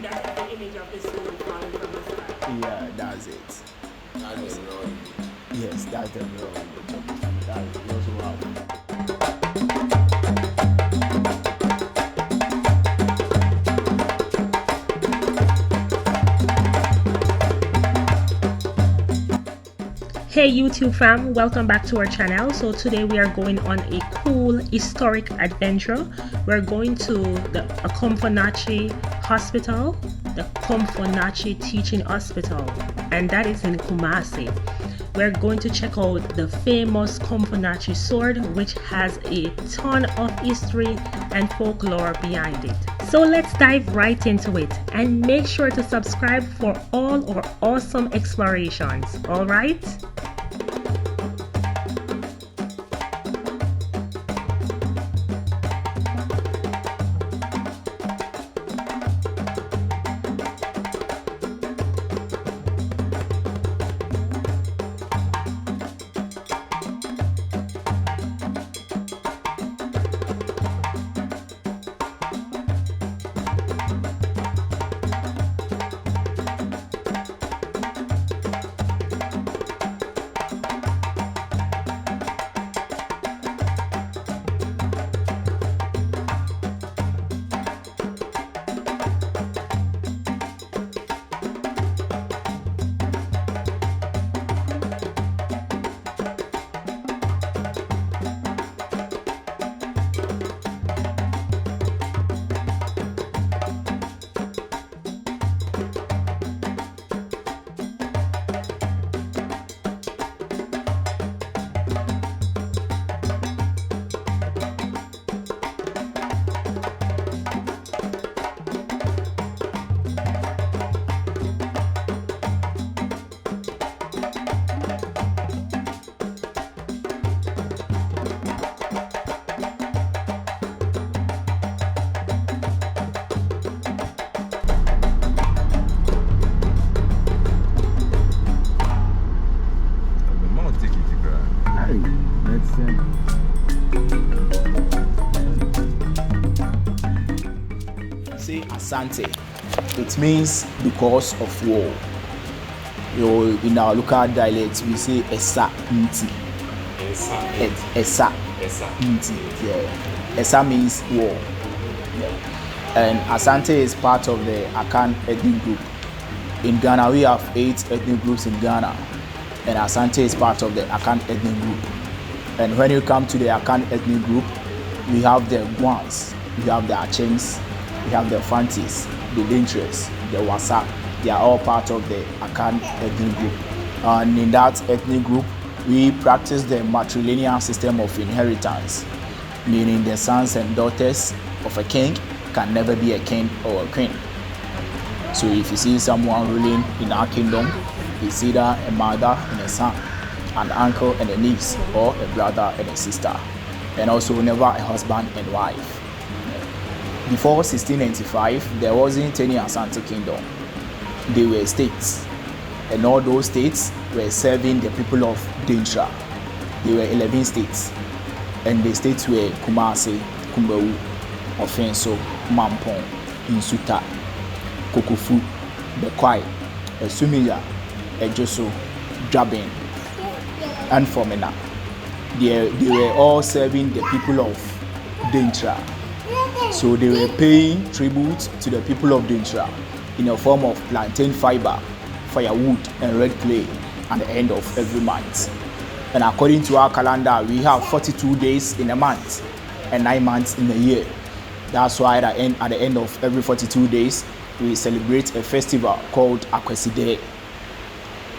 that's the image of the soul falling from the sky. Yeah, that's it. That's the real image. Yes, that's the real image of the soul. That's also how. Hey YouTube fam, welcome back to our channel. So today we are going on a cool historic adventure. We're going to the Komfo Anokye Hospital, the Komfo Anokye Teaching Hospital, and that is in Kumasi. We're going to check out the famous Komfo Anokye Sword, which has a ton of history and folklore behind it. So let's dive right into it, and make sure to subscribe for all our awesome explorations. Alright? Say Asante, it means because of war. In our local dialect, we say Esa Nti. Esa Nti. Yeah. Esa means war. Yeah. And Asante is part of the Akan ethnic group. In Ghana, we have 8 ethnic groups in Ghana, and Asante is part of the Akan ethnic group. And when you come to the Akan ethnic group, we have the Guans, we have the Achengs, we have the Fantis, the Dangerous, the Wasa. They are all part of the Akan ethnic group. And in that ethnic group, we practice the matrilineal system of inheritance, meaning the sons and daughters of a king can never be a king or a queen. So if you see someone ruling in our kingdom, it's either a mother and a son, an uncle and a niece, or a brother and a sister, and also never a husband and wife. Before 1695, there wasn't any Asante kingdom. They were states, and all those states were serving the people of Dentra. There were 11 states, and the states were Kumasi, Kumbewu, Ofenso, Mampong, Insuta, Kokofu, Bekwai, Sumiya, Ejoso, Jabin, and Fomena. They were all serving the people of Dentra. So they were paying tribute to the people of Dentra in a form of plantain fiber, firewood, and red clay at the end of every month. And according to our calendar, we have 42 days in a month and 9 months in a year. That's why at the end of every 42 days, we celebrate a festival called Akwesi Day.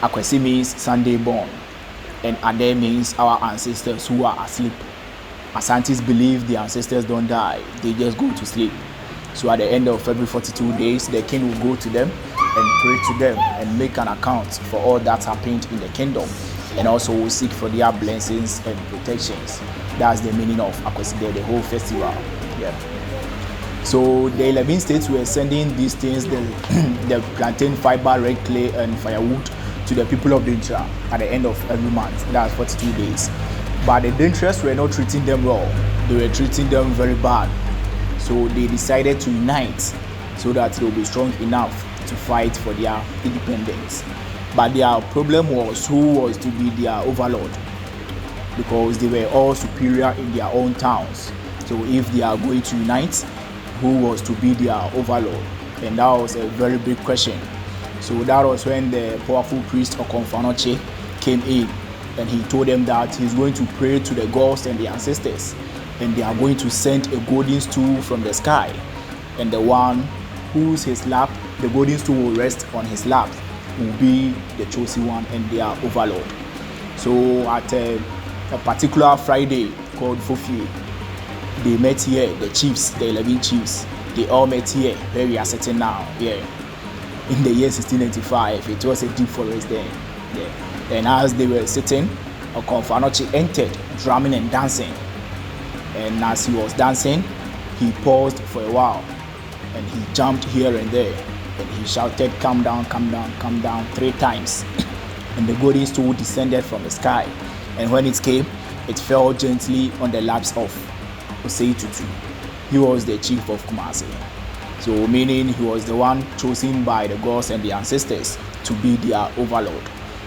Akwesi means Sunday born, and Ade means our ancestors who are asleep. Asantis believe the ancestors don't die, they just go to sleep. So at the end of every 42 days, the king will go to them and pray to them and make an account for all that happened in the kingdom, and also will seek for their blessings and protections. That's the meaning of Akwesi Day, the whole festival. Yeah. So the 11 states were sending these things, the plantain fiber, red clay, and firewood to the people of Dentra at the end of every month. That's 42 days. But the Dentrans were not treating them well. They were treating them very bad. So they decided to unite so that they will be strong enough to fight for their independence. But their problem was who was to be their overlord, because they were all superior in their own towns. So if they are going to unite, who was to be their overlord? And that was a very big question. So that was when the powerful priest Komfo Anokye came in, and he told them that he's going to pray to the gods and the ancestors, and they are going to send a golden stool from the sky, and the one whose his lap, the golden stool will rest on his lap, will be the chosen one and their overlord. So at a particular Friday called Fofie, they met here, the chiefs, the 11 chiefs, they all met here where we are sitting now. Yeah. In the year 1695, it was a deep forest there. Yeah. And as they were sitting, Komfo Anokye entered, drumming and dancing. And as he was dancing, he paused for a while, and he jumped here and there, and he shouted, "Come down, come down, come down," 3 times. And the golden stool descended from the sky. And when it came, it fell gently on the laps of Osei Tutu. He was the chief of Kumasi. So meaning he was the one chosen by the gods and the ancestors to be their overlord.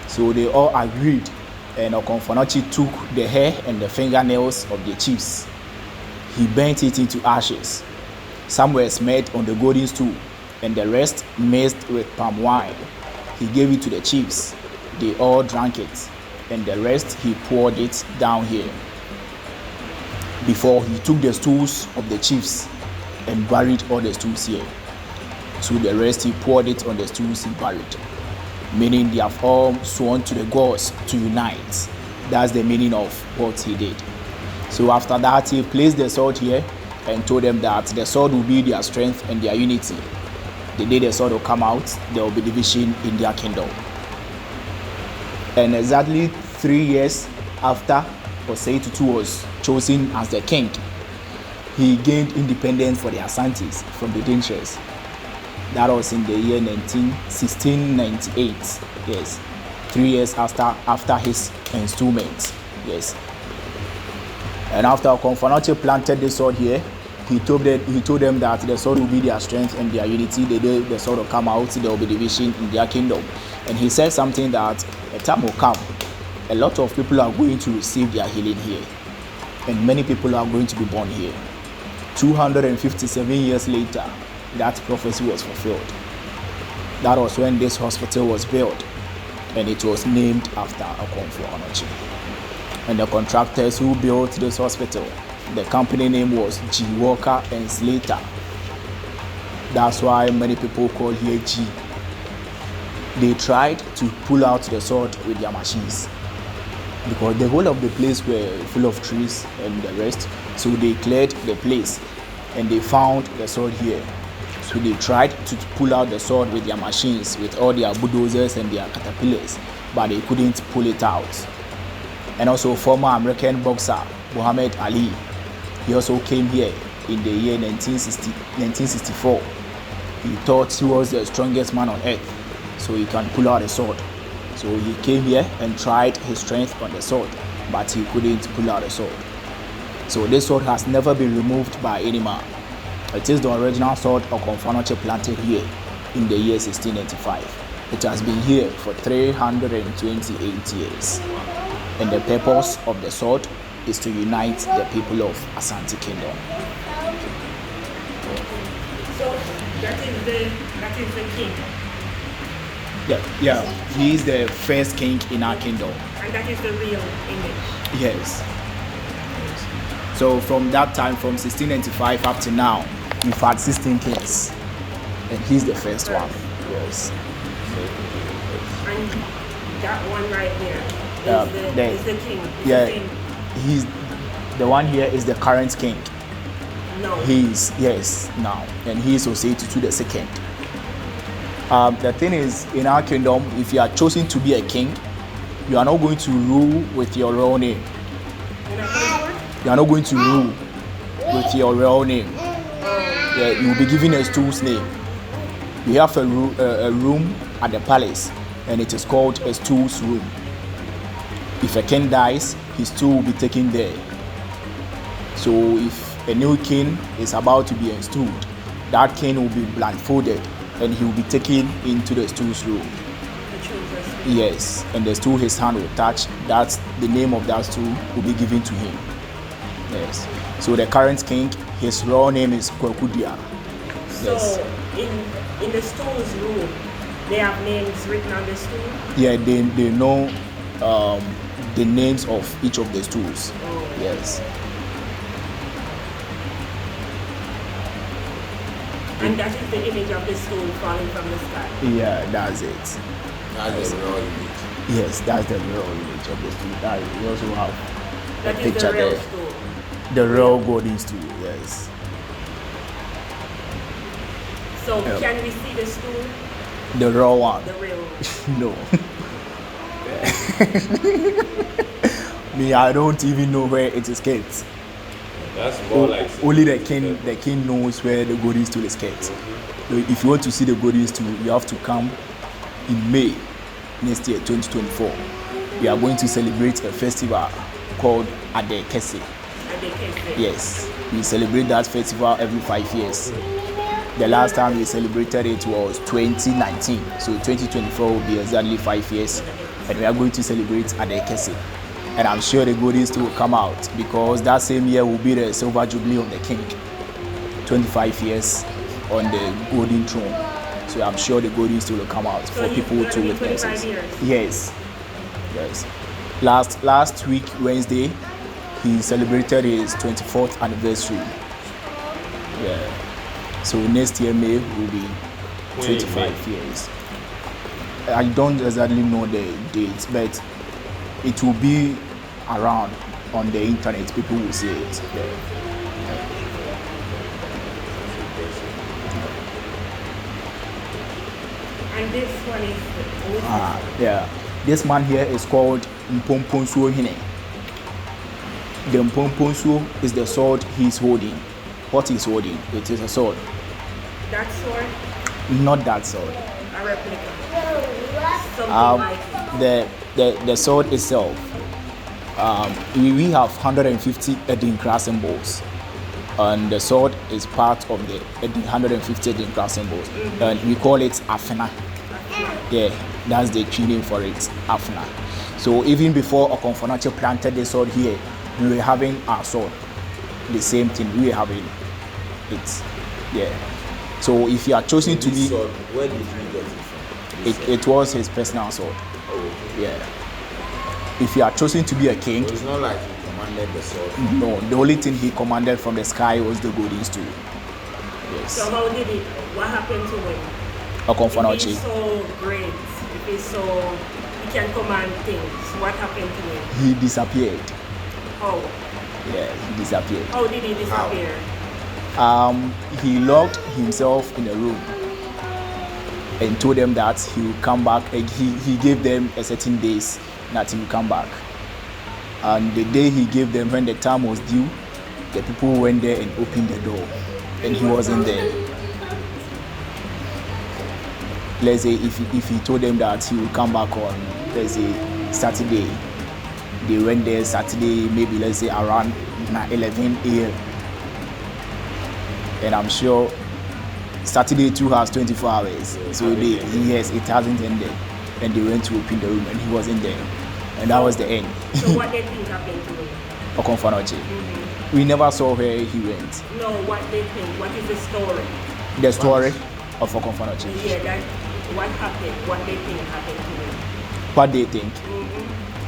So they all agreed, and Komfo Anokye took the hair and the fingernails of the chiefs. He burnt it into ashes. Some were smeared on the golden stool, and the rest mixed with palm wine. He gave it to the chiefs. They all drank it, and the rest he poured it down here. Before he took the stools of the chiefs and buried all the stools here. So the rest he poured it on the stools he buried. Meaning they have all sworn to the gods to unite. That's the meaning of what he did. So after that, he placed the sword here and told them that the sword will be their strength and their unity. The day the sword will come out, there will be division in their kingdom. And exactly 3 years after Osei Tutu was chosen as the king, he gained independence for the Asantes from the Dintres. That was in the year 1698. Yes, 3 years after his installment. Yes. And after Komfo Anokye planted the sword here, he told them that the sword will be their strength and their unity. The day the sword will come out, there will be division in their kingdom. And he said something that a time will come, a lot of people are going to receive their healing here, and many people are going to be born here. 257 years later, that prophecy was fulfilled. That was when this hospital was built, and it was named after Komfo Anokye. And the contractors who built this hospital, the company name was G. Walker and Slater. That's why many people call here G. They tried to pull out the sword with their machines, because the whole of the place were full of trees and the rest. So they cleared the place and they found the sword here. So they tried to pull out the sword with their machines, with all their bulldozers and their caterpillars, but they couldn't pull it out. And also former American boxer Muhammad Ali, he also came here in the year 1964. He thought he was the strongest man on earth, so he can pull out a sword. So he came here and tried his strength on the sword, but he couldn't pull out a sword. So this sword has never been removed by any man. It is the original sword of Komfo Anokye planted here in the year 1695. It has been here for 328 years. And the purpose of the sword is to unite the people of Asante Kingdom. So that is the king. Yeah, he is the first king in our kingdom. And that is the real image. Yes. So from that time, from 1695 up to now, we've had 16 kings, and he's the first one. Yes. And that one right there is the king. He's the one here is the current king. No. Now, and he is Osei Tutu the second. The thing is, in our kingdom, if you are chosen to be a king, you are not going to rule with your real name. You are not going to rule with your real name. You will be given a stool's name. We have a room at the palace, and it is called a stool's room. If a king dies, his stool will be taken there. So if a new king is about to be installed, that king will be blindfolded and he will be taken into the stool's room. Yes, and the stool his hand will touch, that's the name of that stool will be given to him. Yes. So the current king, his real name is Kwekudia. Yes. So in the stool's room, they have names written on the stool? Yeah, they know the names of each of the stools. Oh. Yes. And that is the image of the stool falling from the sky? Yeah, that's it. That's the real image. Yes, that's the real image of the stool. That we also have That a is picture the real there. stool? The real golden stool, yes. So can we see the stool? The raw one. The real No. Me, I don't even know where it is kept. That's more like Only the king knows where the golden stool is kept. So if you want to see the golden stool, you have to come in May next year, 2024. We are going to celebrate a festival called Adekese. Yes, we celebrate that festival every 5 years. The last time we celebrated it was 2019, so 2024 will be exactly 5 years, and we are going to celebrate Adekese. And I'm sure the golden stool will come out because that same year will be the silver jubilee of the king, 25 years on the golden throne. So I'm sure the golden stool will come out So for people to witness 25 it. years? Yes, yes. Last week Wednesday, he celebrated his 24th anniversary. Yeah. So next year May will be 25 years. I don't exactly know the dates, but it will be around on the internet. People will see it. Yeah. And this one is Yeah. This man here is called Mpomponsuo Hine. The Mpomponsuo is the sword he's holding. What he's holding, it is a sword. that sword, Not that sword. a replica. Something like it. The sword itself. We have 150 Edinkra symbols, and the sword is part of the 150 Edinkra symbols, and we call it Afena. Yeah, that's the tree name for it, Afena. So even before Komfo Anokye planted the sword here, we were having our sword. The same thing we were having it. Yeah. So if you are chosen to be, sword, where did you get it from? it was his personal sword. Oh, Yeah. If you are chosen to be a king, so it's not like he commanded the sword. no, the only thing he commanded from the sky was the golden stool. Yes. So how did it, what happened to him? Komfo If Anokye. he's so great, if he's so, he can command things, what happened to him? He disappeared. How? Yeah, he disappeared. How did he disappear? He locked himself in a room and told them that he will come back. And he gave them a certain days that he will come back. And the day he gave them, when the time was due, the people went there and opened the door, and he wasn't there. Let's say if he told them that he will come back on, let's say, Saturday, they went there Saturday, maybe let's say around 11 a.m. And I'm sure Saturday too has 24 hours. So yes, it hasn't ended. And they went to open the room and he wasn't there. And that was the end. So what they think happened to him? Komfo Anokye. We never saw where he went. No, what they think, what is the story? The story of Komfo Anokye. Yeah, that, what happened, what they think happened to him? What they think?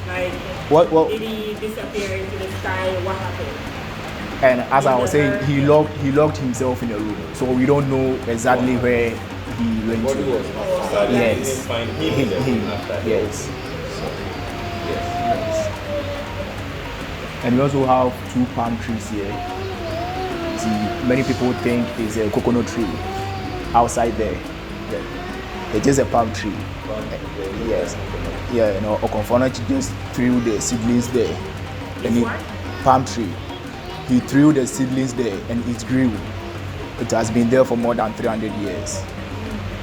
Like, What? did he disappear into the sky? What happened? And as I was saying, he locked himself in a room. So we don't know exactly where he went Body to. was outside. Yes. They didn't find him in the room after that. Yes. Yes. And we also have 2 palm trees here. See, many people think it's a coconut tree outside there. Yeah. It is a palm tree. Yes. Yeah, Komfo Anokye just threw the seedlings there. And What? palm tree. He threw the seedlings there and it grew. It has been there for more than 300 years.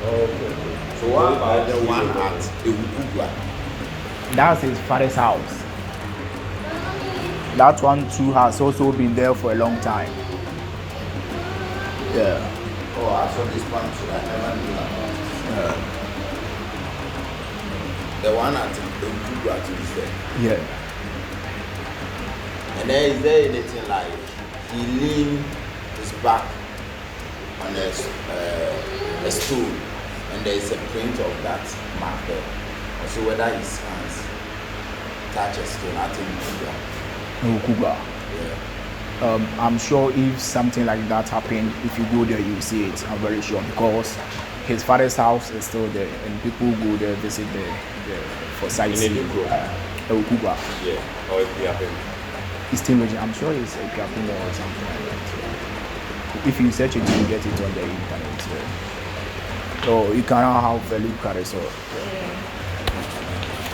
Okay. So what about the one at Ewukugwa? That's his father's house. That one too has also been there for a long time. Yeah. Oh, I saw this one too. I never knew about it. The one at the Kumasi is there. Yeah. And then is there anything like he leaned his back on a stool and there is a print of that mark there. Also whether his hands touch a stone, I think No Kuba. yeah. I'm sure if something like that happened, if you go there, you will see it. I'm very sure because his father's house is still there, and people go there visit there for sightseeing. Kuba. Yeah. Or if it happened. It's still region. I'm sure it's a Capino or something like that. If you search it, you get it on the internet. So you can have a look at it. So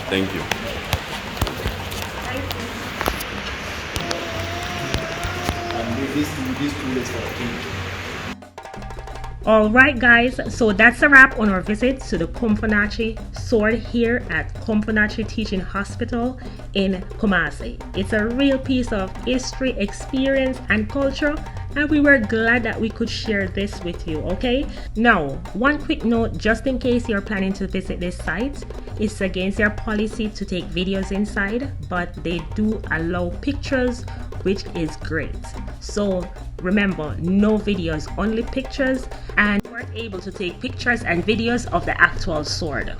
Thank you. and with this tool is for the king. Alright guys, so that's a wrap on our visit to the Komfo Anokye Sword here at Komfo Anokye Teaching Hospital in Kumasi. It's a real piece of history, experience and culture, and we were glad that we could share this with you, okay? Now, one quick note, just in case you're planning to visit this site, it's against their policy to take videos inside, but they do allow pictures, which is great. So remember, no videos, only pictures, and we're able to take pictures and videos of the actual sword.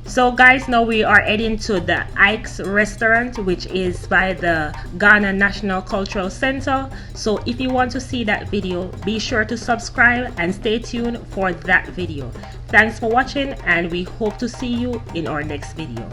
So guys, now we are heading to the Ike's restaurant, which is by the Ghana National Cultural Center. So if you want to see that video, be sure to subscribe and stay tuned for that video. Thanks for watching, and we hope to see you in our next video.